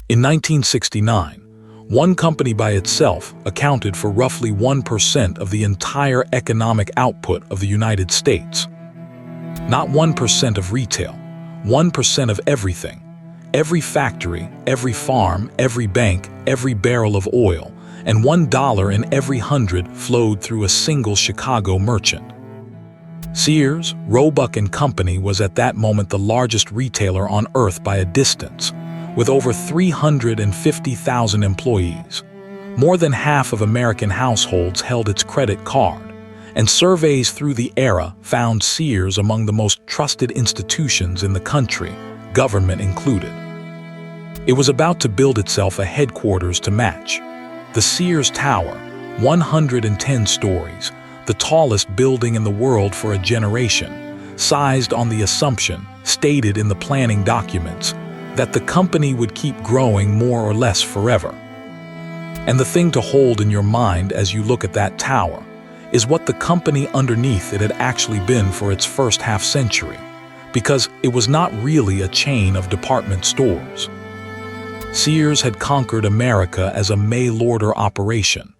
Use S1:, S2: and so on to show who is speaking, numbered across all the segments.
S1: In 1969, one company by itself accounted for roughly 1% of the entire economic output of the United States. Not 1% of retail, 1% of everything. Every factory, every farm, every bank, every barrel of oil, and $1 in every 100 flowed through a single Chicago merchant. Sears, Roebuck and Company was at that moment the largest retailer on earth by a distance, with over 350,000 employees. More than half of American households held its credit card, and surveys through the era found Sears among the most trusted institutions in the country, government included. It was about to build itself a headquarters to match. The Sears Tower, 110 stories, the tallest building in the world for a generation, sized on the assumption, stated in the planning documents, that the company would keep growing more or less forever. And the thing to hold in your mind as you look at that tower is what the company underneath it had actually been for its first half-century, because it was not really a chain of department stores. Sears had conquered America as a mail-order operation,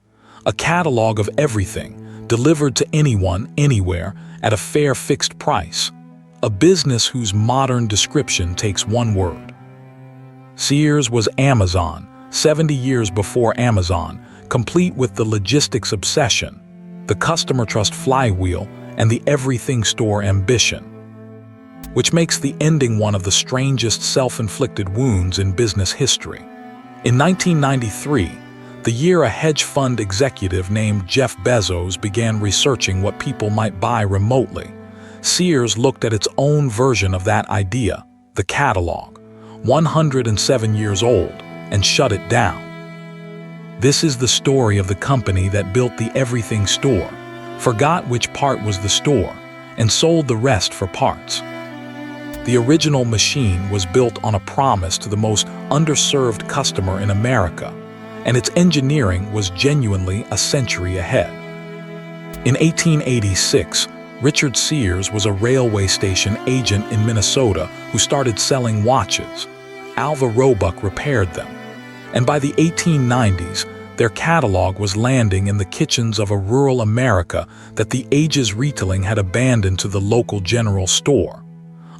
S1: a catalog of everything delivered to anyone, anywhere, at a fair fixed price, a business whose modern description takes one word. Sears was Amazon, 70 years before Amazon, complete with the logistics obsession, the customer trust flywheel, and the everything store ambition, which makes the ending one of the strangest self-inflicted wounds in business history. In 1993, the year a hedge fund executive named Jeff Bezos began researching what people might buy remotely, Sears looked at its own version of that idea, the catalog, 107 years old, and shut it down. This is the story of the company that built the everything store, forgot which part was the store, and sold the rest for parts. The original machine was built on a promise to the most underserved customer in America, and its engineering was genuinely a century ahead. In 1886, Richard Sears was a railway station agent in Minnesota who started selling watches. Alva Roebuck repaired them, and by the 1890s, their catalog was landing in the kitchens of a rural America that the age's retailing had abandoned to the local general store,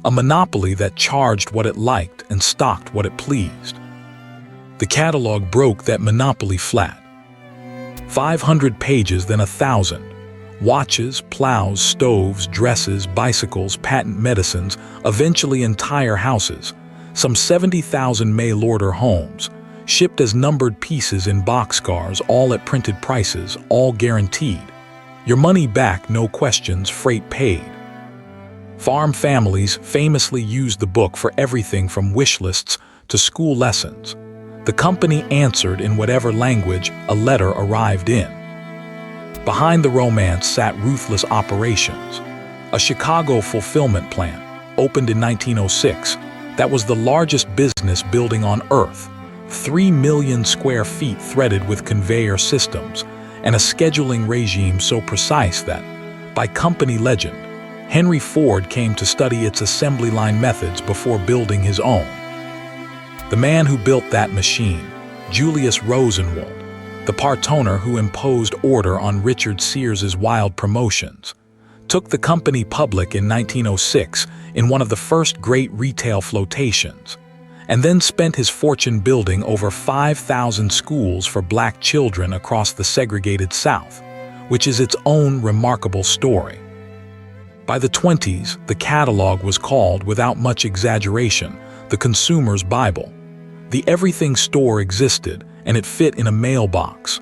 S1: a monopoly that charged what it liked and stocked what it pleased. The catalog broke that monopoly flat. 500 pages, then 1,000. Watches, plows, stoves, dresses, bicycles, patent medicines, eventually entire houses, some 70,000 mail-order homes, shipped as numbered pieces in boxcars, all at printed prices, all guaranteed. Your money back, no questions, freight paid. Farm families famously used the book for everything from wish lists to school lessons. The company answered in whatever language a letter arrived in. Behind the romance sat ruthless operations. A Chicago fulfillment plant, opened in 1906, that was the largest business building on Earth, 3 million square feet threaded with conveyor systems, and a scheduling regime so precise that, by company legend, Henry Ford came to study its assembly line methods before building his own. The man who built that machine, Julius Rosenwald, the part owner who imposed order on Richard Sears's wild promotions, took the company public in 1906 in one of the first great retail flotations, and then spent his fortune building over 5,000 schools for black children across the segregated South, which is its own remarkable story. By the 20s, the catalog was called, without much exaggeration, the consumer's Bible. The everything store existed, and it fit in a mailbox.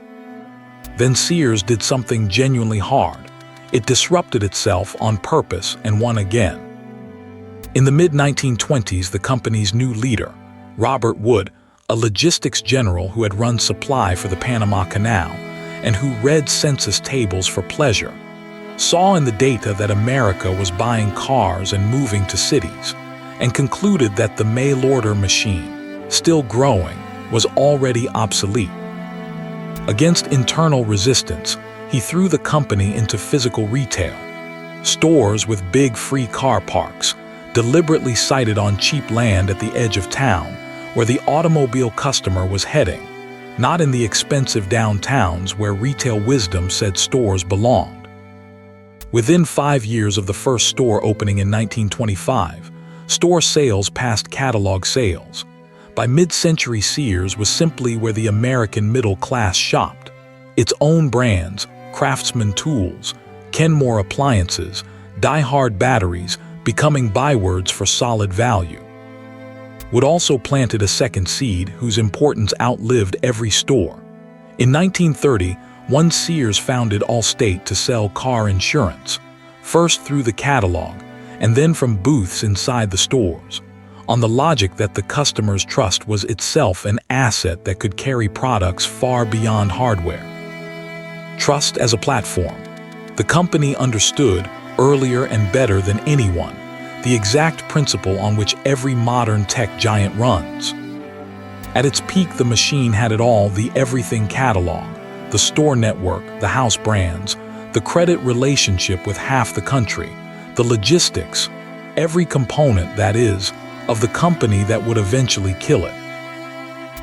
S1: Then Sears did something genuinely hard. It disrupted itself on purpose and won again. In the mid-1920s, the company's new leader, Robert Wood, a logistics general who had run supply for the Panama Canal and who read census tables for pleasure, saw in the data that America was buying cars and moving to cities, and concluded that the mail-order machine, still growing, was already obsolete. Against internal resistance, he threw the company into physical retail. Stores with big free car parks, deliberately sited on cheap land at the edge of town, where the automobile customer was heading, not in the expensive downtowns where retail wisdom said stores belonged. Within 5 years of the first store opening in 1925, store sales passed catalog sales. By mid-century, Sears was simply where the American middle class shopped. Its own brands, Craftsman tools, Kenmore appliances, Die-Hard batteries, becoming bywords for solid value. Wood also planted a second seed whose importance outlived every store. In 1930, one Sears founded Allstate to sell car insurance, first through the catalog and then from booths inside the stores, on the logic that the customer's trust was itself an asset that could carry products far beyond hardware. Trust as a platform. The company understood, earlier and better than anyone, the exact principle on which every modern tech giant runs. At its peak, the machine had it all: the everything catalog, the store network, the house brands, the credit relationship with half the country, the logistics, every component, that is, of the company that would eventually kill it.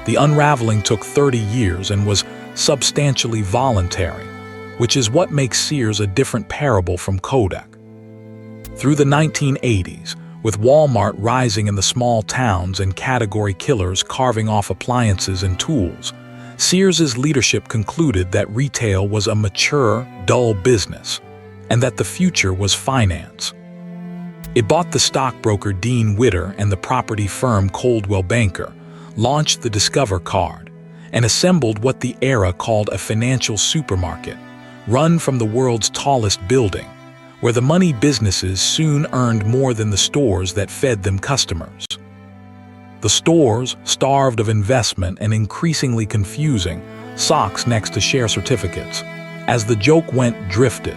S1: The unraveling took 30 years and was substantially voluntary, which is what makes Sears a different parable from Kodak. Through the 1980s, with Walmart rising in the small towns and category killers carving off appliances and tools, Sears's leadership concluded that retail was a mature, dull business, and that the future was finance. It bought the stockbroker Dean Witter and the property firm Coldwell Banker, launched the Discover card, and assembled what the era called a financial supermarket, run from the world's tallest building, where the money businesses soon earned more than the stores that fed them customers. The stores, starved of investment and increasingly confusing, socks next to share certificates, as the joke went, drifted.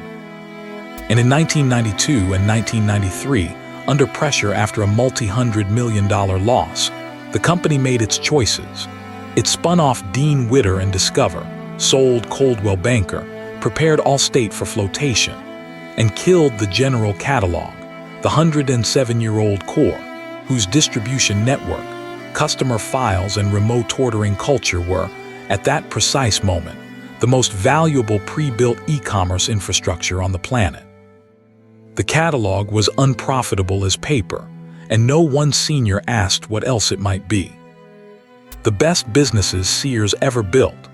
S1: And in 1992 and 1993, under pressure after a multi-hundred-million-dollar loss, the company made its choices. It spun off Dean Witter and Discover, sold Coldwell Banker, prepared Allstate for flotation, and killed the general catalog, the 107-year-old core, whose distribution network, customer files, and remote ordering culture were, at that precise moment, the most valuable pre-built e-commerce infrastructure on the planet. The catalog was unprofitable as paper, and no one senior asked what else it might be. The best businesses Sears ever built,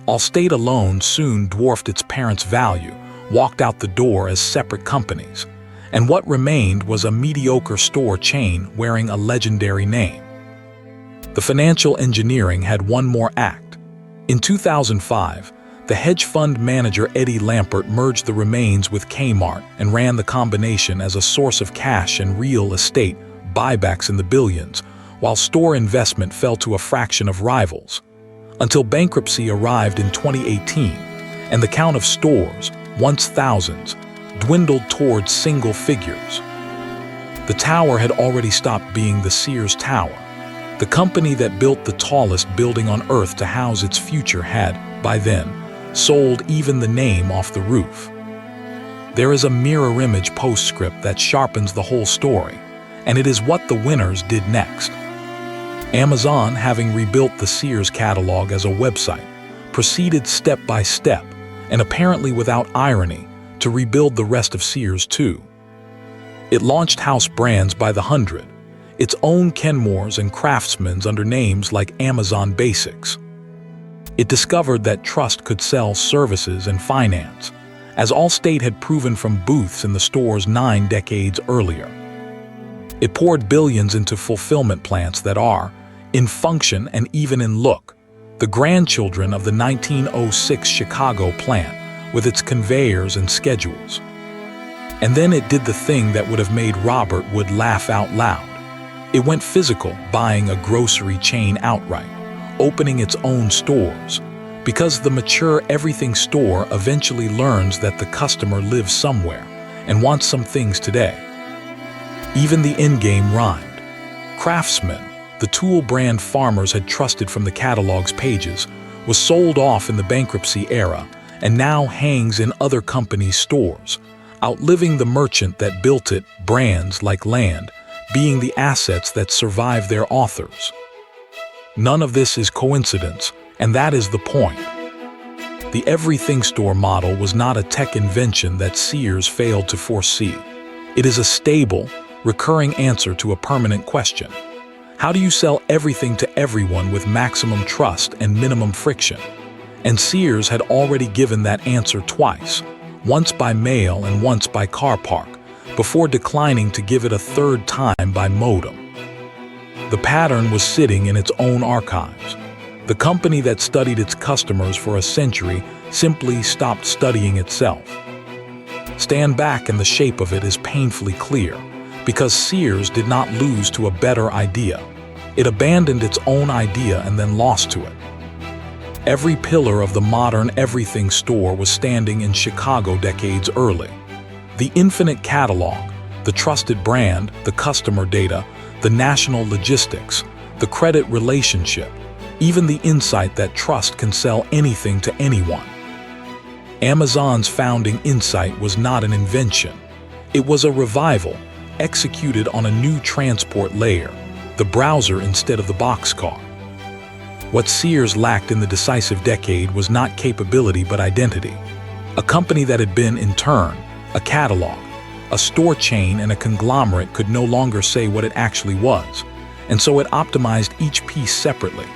S1: Allstate alone soon dwarfed its parent's value, walked out the door as separate companies, and what remained was a mediocre store chain wearing a legendary name. The financial engineering had one more act. In 2005, the hedge fund manager Eddie Lampert merged the remains with Kmart and ran the combination as a source of cash and real estate buybacks in the billions, while store investment fell to a fraction of rivals, until bankruptcy arrived in 2018, and the count of stores, once thousands, dwindled towards single figures. The tower had already stopped being the Sears Tower. The company that built the tallest building on earth to house its future had, by then, sold even the name off the roof. There is a mirror image postscript that sharpens the whole story, and it is what the winners did next. Amazon, having rebuilt the Sears catalog as a website, proceeded step by step, and apparently without irony, to rebuild the rest of Sears too. It launched house brands by the hundred, its own Kenmores and Craftsmans under names like Amazon Basics. It discovered that trust could sell services and finance, as Allstate had proven from booths in the stores 9 decades earlier. It poured billions into fulfillment plants that are, in function and even in look, the grandchildren of the 1906 Chicago plant with its conveyors and schedules. And then it did the thing that would have made Robert Wood laugh out loud. It went physical, buying a grocery chain outright, opening its own stores, because the mature everything store eventually learns that the customer lives somewhere and wants some things today. Even the endgame rhymed. Craftsman, the tool brand farmers had trusted from the catalog's pages, was sold off in the bankruptcy era and now hangs in other companies' stores, outliving the merchant that built it, brands like land being the assets that survive their authors. None of this is coincidence, and that is the point. The everything store model was not a tech invention that Sears failed to foresee. It is a stable, recurring answer to a permanent question. How do you sell everything to everyone with maximum trust and minimum friction? And Sears had already given that answer twice, once by mail and once by car park, before declining to give it a third time by modem. The pattern was sitting in its own archives. The company that studied its customers for a century simply stopped studying itself. Stand back and the shape of it is painfully clear, because Sears did not lose to a better idea. It abandoned its own idea and then lost to it. Every pillar of the modern everything store was standing in Chicago decades early. The infinite catalog, the trusted brand, the customer data, the national logistics, the credit relationship, even the insight that trust can sell anything to anyone. Amazon's founding insight was not an invention. It was a revival, executed on a new transport layer, the browser instead of the boxcar. What Sears lacked in the decisive decade was not capability but identity. A company that had been, in turn, a catalog, a store chain and a conglomerate could no longer say what it actually was, and so it optimized each piece separately.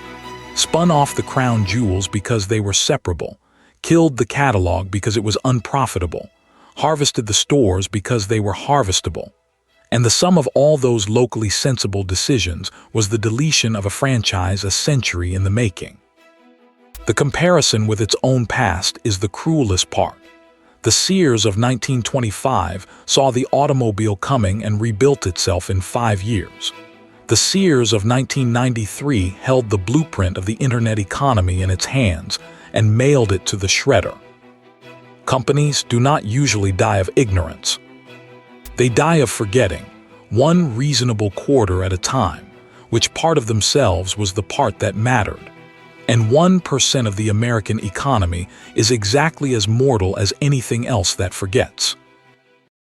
S1: Spun off the crown jewels because they were separable, killed the catalog because it was unprofitable, harvested the stores because they were harvestable. And the sum of all those locally sensible decisions was the deletion of a franchise a century in the making. The comparison with its own past is the cruelest part. The Sears of 1925 saw the automobile coming and rebuilt itself in 5 years. The Sears of 1993 held the blueprint of the internet economy in its hands and mailed it to the shredder. Companies do not usually die of ignorance. They die of forgetting, one reasonable quarter at a time, which part of themselves was the part that mattered. And 1% of the American economy is exactly as mortal as anything else that forgets.